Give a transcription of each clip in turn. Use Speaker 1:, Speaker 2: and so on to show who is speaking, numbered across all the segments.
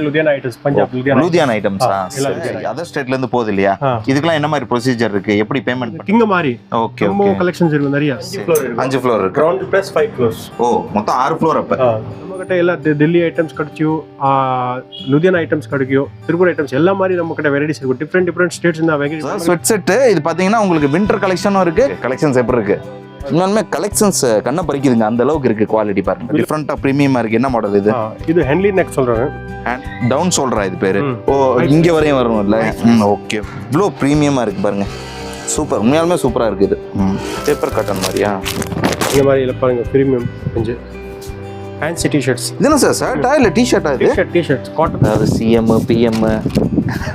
Speaker 1: Ludhiana items, Punjab
Speaker 2: Ludhiana items. Other ஸ்டேட்ல இருந்து போகுது இல்லையா? இதுக்கெல்லாம் என்ன மாதிரி ப்ரொசீஜர் இருக்கு? எப்படி பேமெண்ட்?
Speaker 1: கிங்க மாதிரி.
Speaker 2: ஓகே
Speaker 1: நம்ம கலெக்ஷன்ஸ் இருக்கு நிறைய.
Speaker 2: 5 ஃப்ளோர் இருக்கு.
Speaker 1: Ground plus 5 floors.
Speaker 2: ஓ, மொத்தம் 6 ஃப்ளோர். அப்ப
Speaker 1: நம்ம கிட்ட எல்லா டெல்லி ஐட்டம்ஸ் கிடைக்கும், லுதியானா ஐட்டம்ஸ் கிடைக்கும், திருப்பூர் ஐட்டம்ஸ் எல்லா மாதிரி நம்ம கிட்ட வெரைட்டிஸ் இருக்கு. டிஃபரெண்ட் ஸ்டேட்ஸ் இந்த வெரைட்டிஸ்.
Speaker 2: ஸ்வெட் செட் இது பாத்தீங்கன்னா உங்களுக்கு வின்டர் கலெக்ஷனும் இருக்கு. கலெக்ஷன்ஸ் எப்படி இருக்கு? இன்னொன்னு கலெக்ஷன்ஸ் கண்ணை பறிக்குதுங்க, அந்த அளவுக்கு இருக்கு குவாலிட்டி. பாருங்க டிஃபரெண்டா பிரீமியமா இருக்கு. என்ன மாடல் இது?
Speaker 1: இது ஹென்லி நெக் சொல்றாங்க.
Speaker 2: டவுன் ஷோல்டரா இது பேரு? ஓ, இங்க வரையும் வரும்ல. ஓகே, இவ்வளோ பிரீமியமா இருக்கு பாருங்க. சூப்பர், உண்மையாலுமே சூப்பரா இருக்கு இது. பேப்பர் காட்டன் மாதிரியா? இந்த
Speaker 1: மாதிரி இல்ல பாருங்க, பிரீமியம் கொஞ்சம் ஃபேன்சி டி-ஷர்ட்ஸ்.
Speaker 2: இது என்ன சார், ஷர்ட்டா இல்ல டி-ஷர்ட்டா? இது
Speaker 1: டி-ஷர்ட்ஸ் காட்டன்.
Speaker 2: அது சிஎம் பிஎம்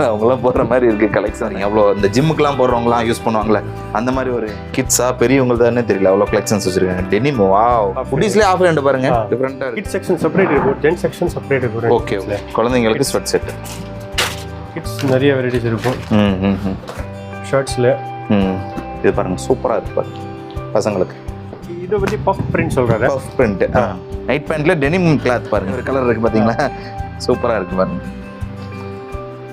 Speaker 2: அவங்களாம் போடுற மாதிரி இருக்கு கலெக்ஷன். அவ்வளோ இந்த ஜிம்முக்குலாம் போடுறவங்களாம் யூஸ் பண்ணுவாங்களே, அந்த மாதிரி ஒரு கிட்ஸா பெரியவங்க தானே தெரியல, அவ்வளோ கலெக்ஷன்ஸ் வச்சிருக்காங்க. Denim, wow. ஃபுட்டீஸ்லேயே ஆஃப் ஹேண்ட் பாருங்க, டிஃபரெண்டா இருக்கு.
Speaker 1: கிட்ஸ் செக்ஷன் செப்பரேட் இருக்கு, ஜென்ஸ் செக்ஷன் செப்பரேட் இருக்கு.
Speaker 2: ஓகே, குழந்தைங்களுக்கு ஸ்வெட் செட்.
Speaker 1: கிட்ஸ் நிறைய வெரைட்டிஸ் இருக்கும். ஷர்ட்ஸ்ல
Speaker 2: இது பாருங்க, சூப்பரா இருக்கு பாருங்க பசங்களுக்கு.
Speaker 1: இது வந்து பஃப் பிரிண்ட் சொல்றாரு.
Speaker 2: Puff print. நைட் பேண்ட்ல டெனிம் கிளாத் பாருங்க, ஒரு கலர் இருக்கு பாத்தீங்களா? சூப்பரா இருக்கு பாருங்க.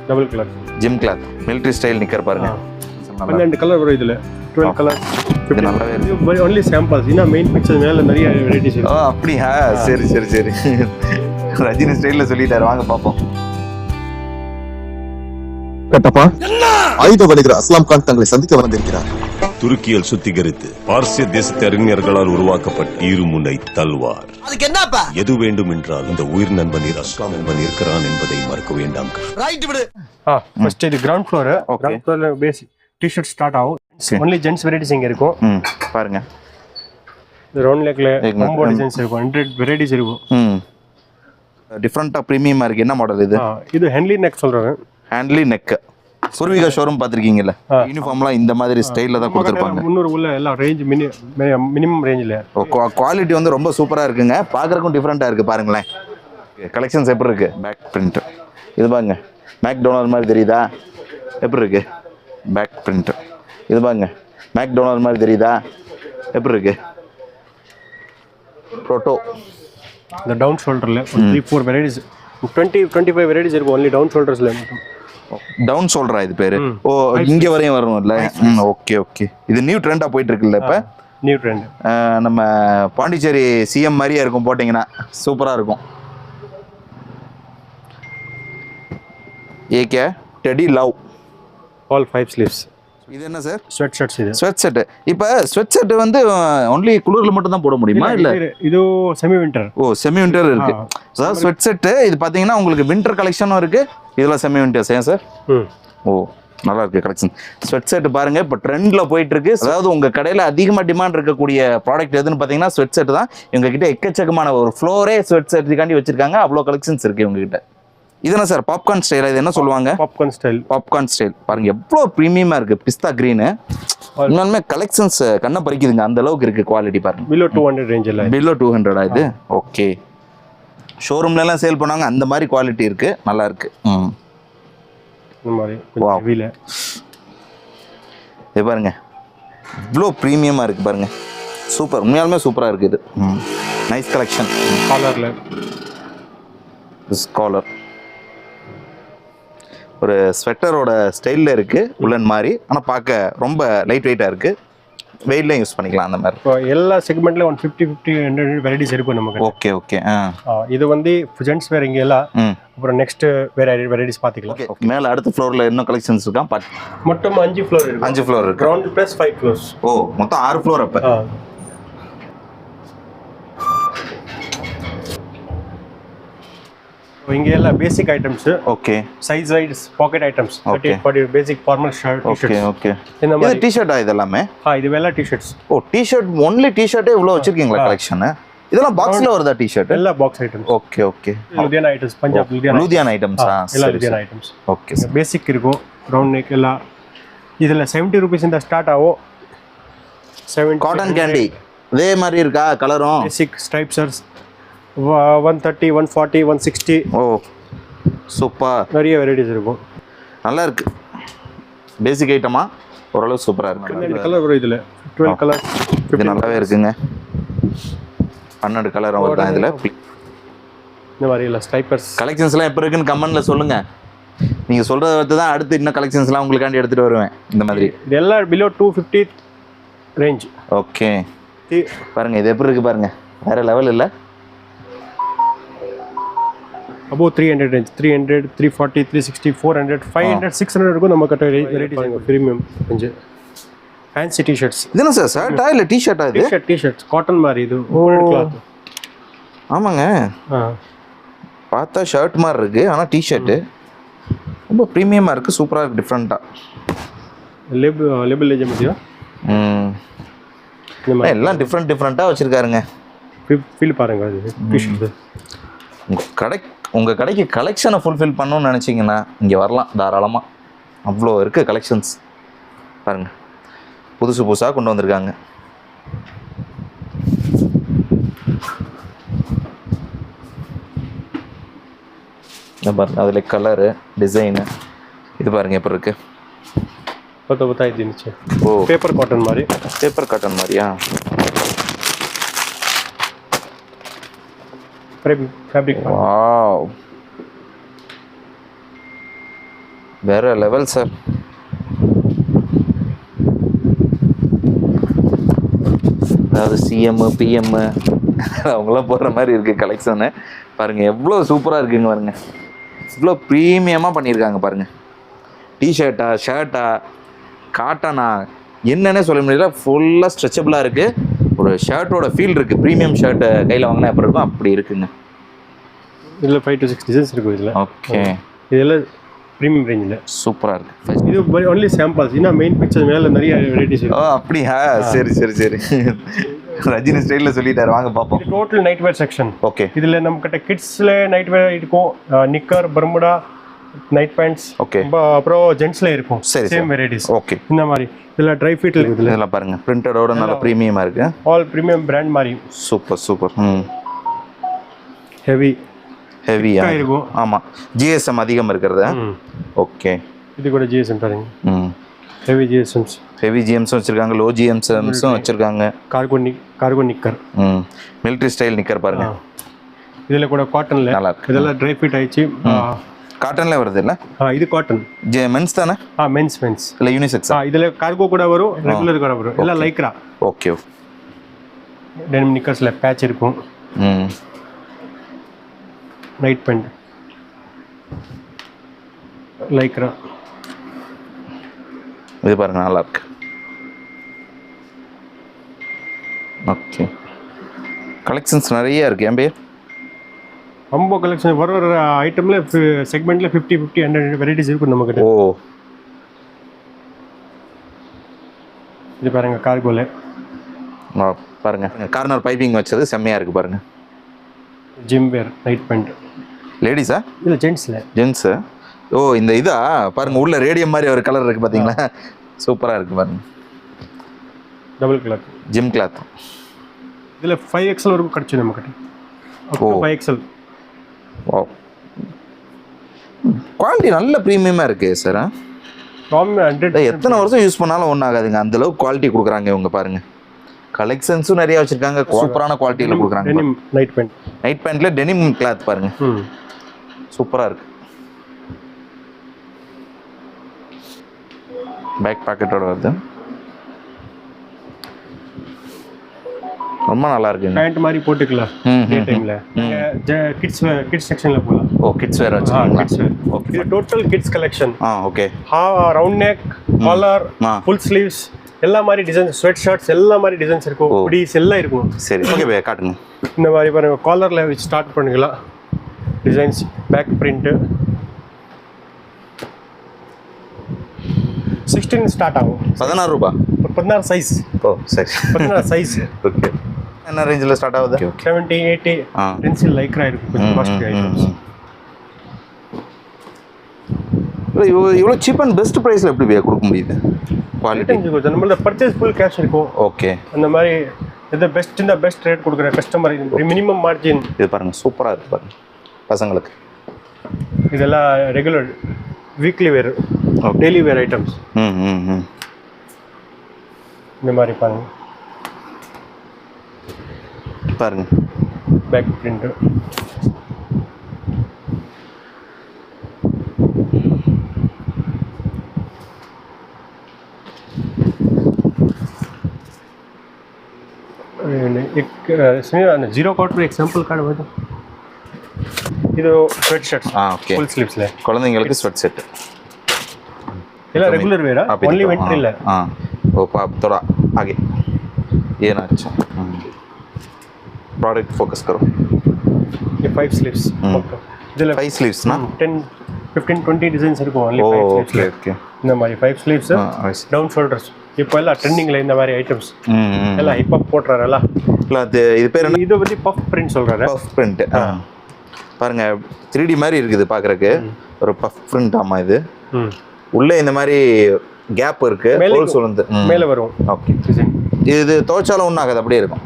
Speaker 1: Double colour
Speaker 2: gym cloth, military style knicker பாருங்க.
Speaker 1: 12 கலர் வரும் இதுல. 12 கலர்.
Speaker 2: இது நல்லாவே இருக்கு.
Speaker 1: இது only samples. இன்னா மெயின் பிக்சர் மேல நிறைய வெரைட்டிஸ் இருக்கு.
Speaker 2: அப்படியா? சரி. ரஜினி ஸ்டைல்ல சொல்லிட்டாரு, வாங்க பாப்போம்.
Speaker 3: கட்டப்பா, ஆயுத வணிகர் அஸ்லாம் கான் தங்களை சந்திக்க வந்திருக்கிறார்.
Speaker 4: துருக்கியில் சுத்திகரித்து பார்சிய தேசத்து அறிஞர்களால் உருவாக்கப்பட்ட இருமுனை தல்வார்.
Speaker 5: அதுக்கு என்னப்பா?
Speaker 4: எது வேண்டும் என்றால் இந்த உயிர் நண்பன் அஸ்லாம் நண்பன் இருக்கிறான் என்பதை மறக்க வேண்டாம்.
Speaker 5: ரைட் விடு.
Speaker 1: ஃபர்ஸ்ட் இது கிரவுண்ட் ஃப்ளோர். கிரவுண்ட் ஃப்ளோர்ல பேசிக் டி-ஷர்ட் ஸ்டார்ட் ஆகும். only ஜென்ஸ் வெரைட்டிஸ் இங்க இருக்கும்.
Speaker 2: பாருங்க,
Speaker 1: இந்த ரவுண்ட் லெக்ல காம்போ டிசைன்ஸ் இருக்கும், 100 வெரைட்டிஸ் இருக்கும்.
Speaker 2: டிஃபரண்டா பிரீமியமா இருக்கு. என்ன மாடல் இது?
Speaker 1: இது ஹென்லி நெக் சொல்றாங்க.
Speaker 2: ஹேண்ட்லி நெக். பூர்விகா ஷோரூம் பாத்திருக்கீங்கல்ல, யூனிஃபார்ம்லாம் இந்த மாதிரி ஸ்டைல்ல தான் கொடுத்துருப்பாங்க.
Speaker 1: 300 உள்ள எல்லாம் ரேஞ்ச் மினிமம் ரேஞ்சில்.
Speaker 2: குவாலிட்டி வந்து ரொம்ப சூப்பரா இருக்குங்க, பார்க்கறதுக்கும் டிஃபரெண்டா இருக்கு. பாருங்களேன் கலெக்ஷன்ஸ் எப்படி இருக்கு. பேக் பிரிண்ட் இது பாருங்க, மேக்டொனால்ட் மாதிரி தெரியுதா? எப்படி இருக்கு பேக் பிரிண்ட்? இது பாருங்க, மேக்டொனால்ட் மாதிரி தெரியுதா? எப்படி இருக்கு? ப்ரோட்டோ.
Speaker 1: இந்த டவுன் ஷோல்டர்ல 3-4 வெரைட்டிஸ், 20-25 வெரைட்டிஸ் இருக்கும். ஒன்லி டவுன் ஷோல்டர்ஸ்ல மட்டும்.
Speaker 2: டவுன் ஷோல்டரா இது பேரு? ஓ, இங்க வரையும் வரும்ல. ஓகே. இது நியூ ட்ரெண்டா போயிட்டு இருக்குல்ல இப்ப?
Speaker 1: New trend.
Speaker 2: நம்ம பாண்டிச்சேரி சிஎம் மாதிரியே இருக்கும், போட்டீங்கன்னா சூப்பரா இருக்கும். AK teddy love
Speaker 1: all 5 sleeves.
Speaker 2: இது என்ன சார்?
Speaker 1: Sweat shirts. இது
Speaker 2: ஸ்வெட் செட். இப்போ ஸ்வெட் செட் வந்து ஒன்லி குளிர்ல மட்டும் தான் போட முடியுமா இல்ல?
Speaker 1: இது செமி வின்டர்.
Speaker 2: ஓ, செமி வின்டர் இருக்கு. சார் ஸ்வெட் செட் இது பாத்தீங்கன்னா உங்களுக்கு வின்டர் கலெக்ஷனும் இருக்கு, இதெல்லாம் செமி வின்டர்ஸ். ஏன் சார்? ஓ, நல்லா இருக்கு கலெக்ஷன். ஸ்வெட் செட் பாருங்க, இப்போ ட்ரெண்ட்ல போயிட்டு இருக்கு. அதாவது உங்க கடையில அதிகமா டிமாண்ட் இருக்கக்கூடிய ப்ராடக்ட் எதுன்னு பாத்தீங்கன்னா ஸ்வெட் செட் தான். எங்க கிட்ட எக்கச்சக்கமான ஒரு ஃப்ளோரே ஸ்வெட் செட்டுக்காண்டி வச்சிருக்காங்க, அவ்வளோ கலெக்ஷன்ஸ் இருக்கு இவங்க கிட்ட. இது என்ன சார்? Popcorn style. இது என்ன சொல்லுவாங்க? Popcorn style. பாருங்க எவ்வளோ ப்ரீமியமா இருக்கு. பிஸ்தா கிரீனு. இன்னொன்னு கலெக்ஷன்ஸ் கண்ணை பறிக்குதுங்க, அந்த அளவுக்கு இருக்கு குவாலிட்டி. பாருங்க
Speaker 1: பிலோ 200 ரேஞ்சில்.
Speaker 2: பிலோ 200 இது. ஓகே, ஷோரூம்ல எல்லாம் சேல் பண்ணுவாங்க, அந்த மாதிரி குவாலிட்டி இருக்கு, நல்லா இருக்கு.
Speaker 1: இந்த மாதிரி வீல
Speaker 2: இது பாருங்க, இவ்வளோ ப்ரீமியமா இருக்கு பாருங்க. சூப்பர், உண்மையாலுமே சூப்பரா இருக்கு இது. Nice collection.
Speaker 1: காலர்ல
Speaker 2: காலர் ஒரு ஸ்வெட்டரோட ஸ்டைலில் இருக்கு, உல்லன் மாதிரி. ஆனால் பார்க்க ரொம்ப லைட் வெயிட்டாக இருக்கு, வெயிட்லையும் யூஸ் பண்ணிக்கலாம் அந்த மாதிரி.
Speaker 1: இப்போ எல்லா செக்மெண்ட்ல 150-100 வெரைட்டிஸ் இருக்கும் நமக்கு.
Speaker 2: ஓகே.
Speaker 1: இது வந்து ஜென்ஸ் வேர் இங்கே எல்லாம். அப்புறம் நெக்ஸ்ட் வேற வெரைட்டிஸ் பார்த்துக்கலாம்.
Speaker 2: மேலே அடுத்த ஃப்ளோரில் இன்னும் கலெக்ஷன்ஸ் இருக்கா?
Speaker 1: மொத்தம் 5 ஃப்ளோர் இருக்கு.
Speaker 2: 5 ஃப்ளோர் இருக்கு.
Speaker 1: Ground plus 5 floors.
Speaker 2: ஓ, மொத்தம் 6 ஃப்ளோர். அப்போ
Speaker 1: இங்க எல்லாம் basic items.
Speaker 2: Okay.
Speaker 1: Size wise pocket items. 30-40 basic formal shirt.
Speaker 2: Okay. இந்த மாதிரி டி-ஷர்ட்டா இதெல்லாமே?
Speaker 1: இது வெள்ள டி-ஷர்ட்ஸ்.
Speaker 2: ஓ, டி-ஷர்ட் ஒன்லி டி-ஷர்ட்டே இவ்வளோ வச்சிருக்கீங்களா கலெக்ஷன்? இதெல்லாம் பாக்ஸ்ல வருதா டி-ஷர்ட்?
Speaker 1: எல்லா box items.
Speaker 2: Okay.
Speaker 1: Ludhiana items, Punjab
Speaker 2: Ludhiana items.
Speaker 1: எல்லா லுதியானா ஐட்டம்ஸ்.
Speaker 2: ஓகே.
Speaker 1: பேசிக் இருக்கும், ரவுண்ட் நெக் எல்லாம். இதுல 70 rupees இந்த ஸ்டார்ட் ஆகும். 70.
Speaker 2: காட்டன் கேண்டி இதே மாதிரி இருக்கா கலரும்?
Speaker 1: பேசிக் ஸ்ட்ரைப்ஸர்ஸ் 130, 140, 160.
Speaker 2: ஓ, சூப்பர்.
Speaker 1: நிறைய வெரைட்டிஸ் இருக்கும்,
Speaker 2: நல்லா இருக்கு. பேசிக் ஐட்டமா ஓரளவு சூப்பரா இருக்கு.
Speaker 1: 12 கலர் வரும் இதுல. 12 கலர்.
Speaker 2: இது நல்லாவே இருக்குங்க. 12 கலர் வருது இதுல.
Speaker 1: இந்த மாதிரி இல்லை ஸ்ட்ரைப்பர்ஸ்.
Speaker 2: கலெக்ஷன்ஸ்லாம் எப்போ இருக்குன்னு கமெண்ட்ல சொல்லுங்க. நீங்கள் சொல்கிறத வச்சு தான் அடுத்து இன்னும் கலெக்ஷன்ஸ்லாம் உங்களுக்காண்டி எடுத்துகிட்டு வருவேன் இந்த மாதிரி.
Speaker 1: இது எல்லாம் பிலோ 250 ரேஞ்ச்.
Speaker 2: ஓகே பாருங்கள் இது எப்படி இருக்குது பாருங்கள், வேறு லெவல் இல்லை.
Speaker 1: அபோவ் 300 ரேஞ்ச், 300, 340, 360, 400, 500, 600 இருக்கும் நம்ம கிட்ட varieties. Premium range fancy T-shirts.
Speaker 2: இது என்ன சார், ஷர்ட்டா இல்லை டிஷர்ட்டா? இது
Speaker 1: டிஷர்ட்ஸ் காட்டன் மாதிரி, இது ஓல்ட் கிளாத்.
Speaker 2: ஆமாங்க, பார்த்தா ஷர்ட் மாதிரி இருக்குது ஆனால் டிஷர்ட்டு ரொம்ப ப்ரீமியமாக இருக்குது, சூப்பராக இருக்குது, டிஃப்ரெண்ட்டாக.
Speaker 1: லேபிள் லேஜ் மதியா
Speaker 2: எல்லாம் டிஃப்ரெண்ட்டாக வச்சுருக்காருங்க.
Speaker 1: ஃபீல் பாருங்க அது டிஷர்ட்.
Speaker 2: உங்கள் கடைக்கு கலெக்ஷனை ஃபுல்ஃபில் பண்ணணும்னு நினச்சிங்கன்னா இங்கே வரலாம் தாராளமாக. அவ்வளோ இருக்குது கலெக்ஷன்ஸ் பாருங்கள், புதுசாக கொண்டு வந்திருக்காங்க. பாருங்க அதில் கலரு டிசைனு இது பாருங்கள் எப்படி இருக்குது.
Speaker 1: இருந்துச்சு. ஓ பேப்பர் காட்டன் மாதிரி.
Speaker 2: பேப்பர் காட்டன் மாதிரியா?
Speaker 1: ஃபேப்ரிக்.
Speaker 2: வாவ் வேற லெவல் சார். அதாவது சிஎம் பிஎம் அவங்களாம் போடுற மாதிரி இருக்குது கலெக்ஷனு. பாருங்கள் எவ்வளோ சூப்பராக இருக்குங்க பாருங்கள், இவ்வளோ ப்ரீமியமாக பண்ணியிருக்காங்க பாருங்கள். டிஷர்ட்டா ஷர்ட்டா காட்டனா என்னன்னே சொல்ல முடியல, ஃபுல்லாக ஸ்ட்ரெச்சபிளாக இருக்குது. ஒரு ஷர்ட்டோட ஃபீல் இருக்குது. ப்ரீமியம் ஷர்ட்டை கையில் வாங்கினா எப்படி இருக்கும் அப்படி இருக்குங்க.
Speaker 1: இதில் 5 to 6 டிசைன்ஸ் இருக்கும் இதில்.
Speaker 2: ஓகே
Speaker 1: இதெல்லாம் ப்ரீமியம் ரேஞ்சில்
Speaker 2: சூப்பராக இருக்குது.
Speaker 1: இது ஒன்லி சாம்பிள்ஸ், இன்னும் மெயின் பிக்சர் மேலே நிறைய வெரைட்டிஸ்
Speaker 2: ஓ அப்படியா? சரி ரஜினி ஸ்டைலில் சொல்லிட்டாரு, வாங்க பார்ப்போம்.
Speaker 1: Total night wear section.
Speaker 2: Okay
Speaker 1: இதில் நம்ம கிட்ட கிட்ஸில் நைட் வேர் இருக்கும், knicker, bermuda, night pants.
Speaker 2: Okay
Speaker 1: அப்புறம் ஜென்ட்ஸ்ல இருக்கும்.
Speaker 2: சரி
Speaker 1: சேம் வெரைட்டிஸ்.
Speaker 2: ஓகே
Speaker 1: இந்த மாதிரி இதில் ட்ரை ஃபிட் இருக்குது.
Speaker 2: இதெல்லாம் பாருங்க பிரிண்டடோட நல்ல ப்ரீமியமாக இருக்கு.
Speaker 1: ஆல் ப்ரீமியம் பிராண்ட் மாதிரி.
Speaker 2: சூப்பர். ஹெவியா
Speaker 1: இருக்கும்.
Speaker 2: ஆமாம் ஜிஎஸ்எம் அதிகம் இருக்கிறது. ஓகே இது
Speaker 1: கூட ஜிஎஸ்எம் பாருங்க. ஹெவி ஜிஎம்ஸும்
Speaker 2: வச்சுருக்காங்க, லோ ஜிஎம்ஸும் வச்சுருக்காங்க.
Speaker 1: Cargo knicker,
Speaker 2: military style knicker பாருங்க.
Speaker 1: இதில் கூட காட்டனில் நல்லா இருக்கு. இதெல்லாம் ட்ரை ஃபிட் ஆயிடுச்சு.
Speaker 2: காட்டன்ல வருது இல்ல?
Speaker 1: இது காட்டன்.
Speaker 2: மென்ஸ் தானே?
Speaker 1: மென்ஸ் இல்ல
Speaker 2: யூனிசெக்ஸ்.
Speaker 1: இதுல கார்கோ கூட வரும், ரெகுலர் கூட வரும். எல்லாம் லைக்ரா.
Speaker 2: ஓகே
Speaker 1: டெனிம் நிக்கர்ஸ்ல பேட்ச் இருக்கும். Night pant lycra.
Speaker 2: இது பாருங்க நல்லா இருக்கு. ஓகே கலெக்ஷன்ஸ் நிறைய இருக்கு. என் பேர்
Speaker 1: ரொம்ப கலெக்ஷன் வர ஐட்டம்ல செக்மெண்ட்ல 50, 100 வெரைட்டிஸ் இருக்கும் நம்ம கிட்ட.
Speaker 2: ஓ
Speaker 1: இது பாருங்க கார்கோல.
Speaker 2: பாருங்க கார்னர் பைப்பிங் வச்சது செம்மையா இருக்கு பாருங்க.
Speaker 1: ஜிம் வேர் நைட் பேண்ட்.
Speaker 2: லேடிஸா
Speaker 1: இல்ல ஜென்ட்ஸ்ல?
Speaker 2: ஜென்ட்ஸ். ஓ இந்த இதா பாருங்க, உள்ள ரேடியம் மாதிரி ஒரு கலர் இருக்கு பாத்தீங்களா, சூப்பரா இருக்கு பாருங்க.
Speaker 1: Double cloth
Speaker 2: gym cloth.
Speaker 1: இதுல 5XL வரைக்கும் கிடைச்சு நம்ம கிட்ட.
Speaker 2: ஓ
Speaker 1: 5XL.
Speaker 2: வாவ் குவாலிட்டி நல்ல ப்ரீமியமாக இருக்குது சார். எத்தனை வருஷம் யூஸ் பண்ணாலும் ஒன்றும் ஆகாதுங்க, அந்த அளவுக்கு குவாலிட்டி கொடுக்குறாங்க இவங்க பாருங்க. கலெக்ஷன்ஸும் நிறைய வச்சிருக்காங்க, சூப்பரான குவாலிட்டியில் கொடுக்குறாங்க. நைட் பேண்ட்ல டெனிம் கிளாத் பாருங்க, சூப்பராக இருக்கு. பேக் பாக்கெட்டோட வருது, ரொம்ப நல்லா இருக்கு.
Speaker 1: பேண்ட் மாதிரி போட்டுக்கலாம் டே டைம்ல. கிட்ஸ் செக்ஷன்ல போலாம்.
Speaker 2: ஓ கிட்ஸ் வேர் வச்சிருக்கீங்களா?
Speaker 1: Kids wear. ஓகே இது total kids collection.
Speaker 2: Okay
Speaker 1: round neck, collar, full sleeves எல்லா மாதிரி டிசைன்ஸ், ஸ்வெட் ஷர்ட்ஸ் எல்லா மாதிரி டிசைன்ஸ் இருக்கும், ஹூடிஸ் எல்லாம் இருக்கும்.
Speaker 2: சரி ஓகே பே காட்டுங்க.
Speaker 1: இந்த மாதிரி பாருங்க, காலர்ல வச்சு ஸ்டார்ட் பண்ணிக்கலாம் டிசைன்ஸ். பேக் பிரிண்ட் 16 ஸ்டார்ட் ஆகும்.
Speaker 2: 16 ரூபாய்.
Speaker 1: 16 சைஸ்.
Speaker 2: ஓ சரி
Speaker 1: 16 சைஸ்.
Speaker 2: ஓகே என்ன ரேஞ்சில் ஸ்டார்ட் ஆகுது?
Speaker 1: 70, 80 பென்சில் லைக்ரா இருக்கு. கொஞ்சம் காஸ்ட்லி ஐட்டம்ஸ்.
Speaker 2: இவ்வளோ சீப் அண்ட் பெஸ்ட் ப்ரைஸில் எப்படி பே கொடுக்க முடியுது? குவாலிட்டி
Speaker 1: நம்மளோட பர்ச்சேஸ் ஃபுல் கேஷ் இருக்கும்.
Speaker 2: ஓகே
Speaker 1: அந்த மாதிரி எது பெஸ்ட் இந்த பெஸ்ட் ரேட் கொடுக்குற கஸ்டமர் மினிமம் மார்ஜின்.
Speaker 2: இது பாருங்க சூப்பராக இருக்கு பாருங்க பசங்களுக்கு.
Speaker 1: இதெல்லாம் ரெகுலர் வீக்லி வேர், டெய்லி வேர் ஐட்டம்ஸ். இந்த மாதிரி பாருங்க
Speaker 2: பாருங்க
Speaker 1: பேக் பிரிண்ட். एक जीरो कॉट में एग्जांपल कार्ड बता ಇದು sweat shirts
Speaker 2: okay
Speaker 1: full sleeves ಲೇ
Speaker 2: குழந்தைங்களுக்கு ஸ்வெட் செட்
Speaker 1: ಎಲ್ಲ ರೆಗ್ಯುಲರ್ ವೇರ್ ಓನ್ಲಿ ವಿಂಟರ್ ಇಲ್ಲ
Speaker 2: ओ पाप थोड़ा आगे ये ना अच्छा प्रोडक्ट फोकस करो
Speaker 1: ये 5 स्लीव्स
Speaker 2: இதுல 5 ஸ்லீவ்ஸ் ना
Speaker 1: 10 15 20 டிசைன்ஸ் இருக்கும் only 5 ஸ்லீவ்ஸ்
Speaker 2: ஓகே ஓகே
Speaker 1: இந்த மாதிரி 5 ஸ்லீவ்ஸ் டவுன் ஷோல்டர்ஸ் இப்போ எல்லாம் ட்ரெண்டிங்ல இந்த மாதிரி ஐட்டம்ஸ் எல்லாம் ஹிப் ஹாப் போட்றாரல
Speaker 2: இல்ல இது பேர் என்ன
Speaker 1: இது வந்து பஃப் பிரிண்ட் சொல்றாரு
Speaker 2: பஃப் பிரிண்ட் பாருங்க 3D மாதிரி இருக்குது பார்க்கறதுக்கு ஒரு பஃப் பிரிண்ட் ஆமா இது உள்ள இந்த மாதிரி கேப் இருக்கு ஹோல்ஸ் வந்து
Speaker 1: மேல வரும்
Speaker 2: ஓகே இது துவைச்சாலும் ஒன்றும் ஆகாது அப்படியே இருக்கும்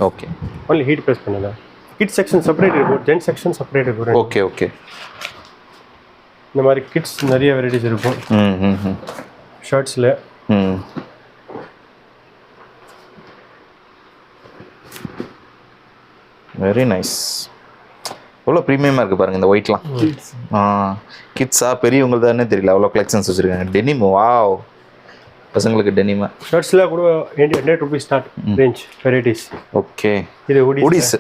Speaker 2: ஓகே
Speaker 1: only heat press பண்ணுங்க கிட்ஸ் செக்ஷன் செப்பரேட் இருக்கும் ஜென்ஸ் செக்ஷன் செப்பரேட் இருக்கும்
Speaker 2: ஓகே ஓகே
Speaker 1: இந்த மாதிரி கிட்ஸ் நிறைய வெரைட்டிஸ் இருக்கும் ஷர்ட்ஸ்ல
Speaker 2: வெரி நைஸ் எவ்வளோ ப்ரீமியமாக இருக்குது பாருங்கள் இந்த ஒயிட்லாம் கிட்ஸா பெரியவங்க தானே தெரியல அவ்வளோ கலெக்ஷன்ஸ் வச்சுருக்காங்க டெனிம் வாவ் பசங்களுக்கு டெனிமா
Speaker 1: ஷர்ட்ஸில் கூட 800 rupees start range varieties
Speaker 2: okay
Speaker 1: இது
Speaker 2: ஹூடிஸ்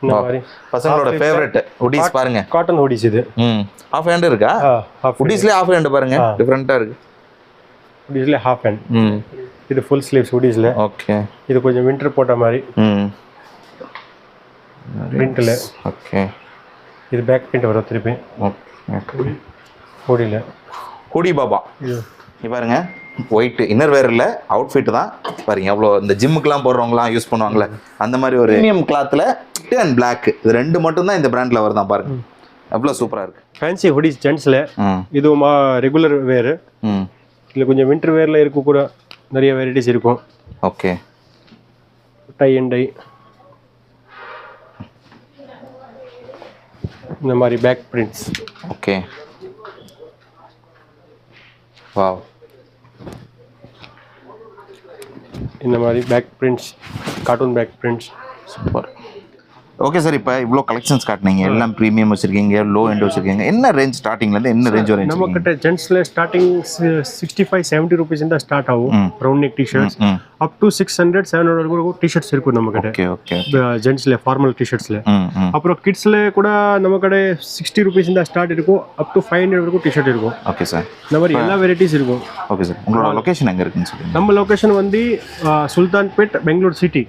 Speaker 1: இந்த மாதிரி
Speaker 2: பசங்களோட ஃபேவரட் ஹூடிஸ் பாருங்க
Speaker 1: காட்டன் ஹூடிஸ் இது
Speaker 2: ஹாஃப் ஹேண்ட் இருக்கா ஹூடிஸ்லேயே ஹாஃப் ஹேண்ட் பாருங்க டிஃப்ரெண்ட்டாக இருக்கு
Speaker 1: ஹூடிஸ்ல ஹாஃப் ஹேண்ட் இது ஃபுல் ஸ்லீவ்ஸ் ஹூடிஸ்ல
Speaker 2: ஓகே
Speaker 1: இது கொஞ்சம் வின்டர் போட்ட மாதிரி பிரிண்ட்ல
Speaker 2: ஓகே
Speaker 1: இது பேக் பிரிண்ட் வரும் திருப்பி
Speaker 2: ஓகே
Speaker 1: ஹூடில
Speaker 2: ஹூடி பாபா இது பாருங்க ஒயிட் இன்னர் வேர் இல்லை அவுட்ஃபிட் தான் பாருங்க எவ்வளோ இந்த ஜிம்முக்கெலாம் போடுறவங்களாம் யூஸ் பண்ணுவாங்களே அந்த மாதிரி ஒரு ப்ரீமியம் கிளாத்தில் ஒயிட் அண்ட் பிளாக் இது ரெண்டு மட்டும் தான் இந்த பிராண்டில் வருதான் பாருங்க எவ்வளோ சூப்பராக இருக்கு
Speaker 1: ஃபேன்சி ஹூடிஸ் ஜென்ட்ஸில் இது ரெகுலர் வேர் இல்லை கொஞ்சம் வின்டர் வேரில் இருக்க கூட நிறைய வெரைட்டிஸ் இருக்கும்
Speaker 2: ஓகே
Speaker 1: டை அண்ட் டை இந்த மாதிரி பேக் பிரிண்ட்ஸ்
Speaker 2: ஓகே வாவ்
Speaker 1: இந்த மாதிரி back prints cartoon back prints
Speaker 2: super okay sir இப்போ இவ்வளோ கலெக்ஷன்ஸ் காட்டினீங்க எல்லாம் ப்ரீமியம் வச்சுருக்கீங்க லோ எண்ட் வச்சுருக்கீங்க என்ன ரேஞ்ச் ஸ்டார்டிங்லேருந்து என்ன ரேஞ்ச் வரையும்
Speaker 1: நம்ம கிட்ட ஜென்ட்ஸில் ஸ்டார்டிங் 65-70 rupees இந்த ஸ்டார்ட் ஆகும் round neck T-shirts up to 600-700 வரைக்கும் டிஷர்ட்ஸ் இருக்கும் நம்ம கிட்ட
Speaker 2: ஓகே ஓகே
Speaker 1: ஜென்ட்ஸில் ஃபார்மல் டிஷர்ட்ஸில் அப்புறம் கிட்ஸில் கூட நம்ம கடை 60 rupees இந்த ஸ்டார்ட் இருக்கும் அப் டு 500 வரைக்கும் டிஷர்ட் இருக்கும்
Speaker 2: ஓகே சார்
Speaker 1: இந்த மாதிரி எல்லா வெரைட்டிஸ் இருக்கும்
Speaker 2: ஓகே சார் உங்களோட லொகேஷன் எங்கே இருக்குன்னு சொல்லுங்கள்
Speaker 1: நம்ம லொகேஷன் வந்து Sultanpet Bangalore city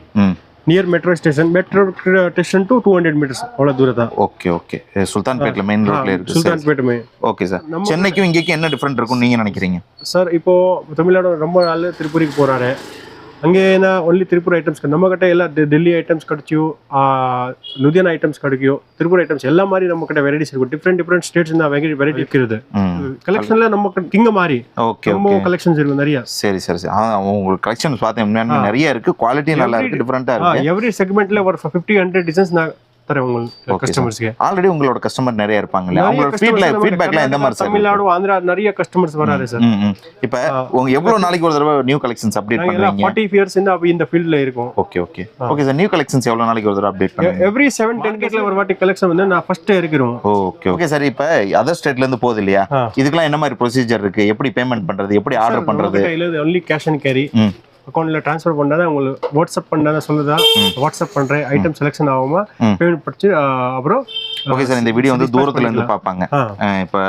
Speaker 1: near metro station to 200 meters அவ்வளோ தூரம் தான்
Speaker 2: ஓகே ஓகே சுல்தான்பேட்டில் மெயின் ரோட்ல இருக்கு
Speaker 1: சுல்தான்பேட்டுமே
Speaker 2: ஓகே சார் சென்னைக்கும் இங்கேக்கும் என்ன டிஃப்ரெண்ட் இருக்கும் நீங்கள் நினைக்கிறீங்க
Speaker 1: சார் இப்போ தமிழ்நாடு ரொம்ப நாள் திருப்பூருக்கு போகிறாரு அங்கே என்ன ஒன்லி திருப்பூர் ஐட்டம்ஸ் நம்ம கிட்ட எல்லாம் டெல்லி ஐட்டம்ஸ் கிடைச்சியோ லுதியானா ஐட்டம்ஸ் கிடைக்கும் திருப்பூர் ஐட்டம்ஸ் எல்லா மாதிரி நம்ம கிட்ட வெரைட்டிஸ் இருக்கும் டிஃப்ரெண்ட் ஸ்டேட்ஸ் இந்த வெரைட்டி இருக்கிறது கலெக்ஷன்ல நம்ம திங்க மாதிரி
Speaker 2: ஓகே
Speaker 1: ரொம்ப கலெக்ஷன்ஸ் இருக்கும் நிறைய
Speaker 2: சரி சரி சரி உங்களுக்கு கலெக்ஷன்ஸ் பார்த்தேன் நிறைய இருக்கு குவாலிட்டி நல்லா இருக்கு டிஃப்ரெண்டா இருக்கு
Speaker 1: எவ்ரி செக்மெண்ட்ல ஒரு 50-100 டிசைன்ஸ் நான் தரேன் உங்களுக்கு கஸ்டமர்ஸ்க்கு
Speaker 2: ஆல்ரெடி உங்களோட கஸ்டமர் நிறைய இருப்பாங்கல்ல அவங்களோட ஃபீட்பேக்லாம் எந்த மாதிரி சார்
Speaker 1: தமிழ்நாடு ஆந்திரா நிறைய கஸ்டமர்ஸ் வராரு சார்
Speaker 2: இப்போ உங்க எவ்வளவு நாளைக்கு ஒரு தடவை நியூ கலெக்ஷன்ஸ் அப்டேட் பண்றீங்க
Speaker 1: 40 இயர்ஸ் இந்த ஃபீல்ட்ல இருக்கும்
Speaker 2: okay okay okay sir new collections எவ்வளவு நாளைக்கு ஒரு தடவை அப்டேட் பண்ணுவீங்க
Speaker 1: எவ்ரி 7-10 டேஸ்ல ஒரு வாட்டி கலெக்ஷன் வந்து நான் ஃபர்ஸ்ட் இருக்கிறோம்
Speaker 2: ஓகே ஓகே சார் இப்போ அதர் ஸ்டேட்ல இருந்து போகுது இல்லையா இதுக்கெல்லாம் என்ன மாதிரி ப்ரொசீஜர் இருக்கு எப்படி பேமெண்ட் பண்றது எப்படி ஆர்டர் பண்றது
Speaker 1: ஒன்லி கேஷ் அண்ட் கேரி அக்கௌண்ட்ல ட்ரான்ஸ்ஃபர் பண்ணாதான் உங்களுக்கு வாட்ஸ்அப் பண்ணாத சொல்லுதா வாட்ஸ்அப் பண்றேன் ஐட்டம் செலக்ஷன் ஆகுமா பேமெண்ட் படிச்சு அப்புறம்
Speaker 2: ஓகே சார் இந்த வீடியோ வந்து தூரத்துல இருந்து பார்ப்பாங்க இப்போ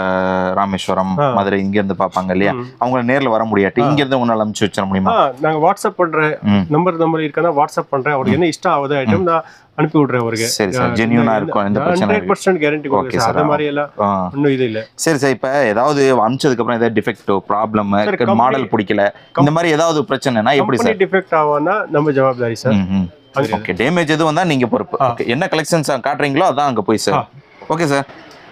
Speaker 2: ராமேஸ்வரம் மதுரை இங்க இருந்து பார்ப்பாங்க இல்லையா அவங்க நேர்ல வர முடியாட்டி இங்க இருந்து உங்களால அனுப்பிச்சு வச்சிட முடியுமா
Speaker 1: நாங்க வாட்ஸ்அப் பண்றேன் நம்பர் இருக்கா வாட்ஸ்அப் பண்றேன் அவருக்கு என்ன இஷ்டம் ஆகுது ஐட்டம் நான் அனுப்பி விடுறேன் அவருக்கு
Speaker 2: சரி சார் ஜென்யூனா இருக்கும் எந்த பிரச்சனை
Speaker 1: 100% கேரண்டி ஓகே சார் அந்த மாதிரி எல்லாம் ஒண்ணும் இது இல்ல
Speaker 2: சரி சார் இப்போ ஏதாவது அனுப்பிச்சதுக்கு அப்புறம் ஏதாவது டிஃபெக்ட் ப்ராப்ளம் மாடல் பிடிக்கல இந்த மாதிரி ஏதாவது பிரச்சனைனா எப்படி சார்
Speaker 1: டிஃபெக்ட் ஆகும்னா நம்ம ஜவாப்தாரி சார்
Speaker 2: ஓகே டேமேஜ் எதுவும் வந்தா நீங்க பொறுப்பு ஓகே என்ன கலெக்ஷன்ஸ் காட்டுறீங்களோ அதான் அங்க போய் சார் ஓகே சார்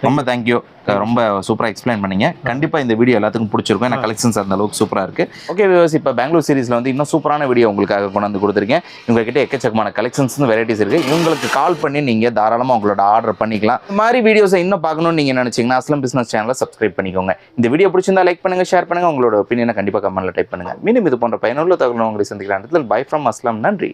Speaker 2: ரொம்ப தேங்க்யூ ரொம்ப சூப்பராக எக்ஸ்பிளைன் பண்ணீங்க கண்டிப்பாக இந்த வீடியோ எல்லாத்துக்கும் பிடிச்சிருக்கும் ஏன்னா கலெக்ஷன்ஸ் அந்த அளவுக்கு சூப்பராக இருக்குது ஓகே வியூவர்ஸ் இப்போ பெங்களூர் சீரிஸில் வந்து இன்னும் சூப்பரான வீடியோ உங்களுக்காக கொண்டு வந்து கொடுத்துருக்கேன் உங்ககிட்ட எக்கச்சக்கமான கலெக்ஷன்ஸ் வெரைட்டிஸ் இருக்குது இவங்களுக்கு கால் பண்ணி நீங்கள் தாராளமாக உங்களோட ஆர்டர் பண்ணிக்கலாம் இந்த மாதிரி வீடியோஸை இன்னும் பார்க்கணும்னு நீங்கள் நினச்சிங்கன்னா அஸ்லம் பிஸ்னஸ் சேனலை சப்ஸ்கிரைப் பண்ணிக்கோங்க இந்த வீடியோ பிடிச்சிருந்தா லைக் பண்ணுங்கள் ஷேர் பண்ணுங்கள் உங்களோட ஒப்பீனியனை கண்டிப்பாக கமெண்ட்டில் டைப் பண்ணுங்கள் மீண்டும் இது போன்ற பயனுள்ள தகவல் உங்களை சந்திக்கலாம் பை ஃப்ரம் அஸ்லம் நன்றி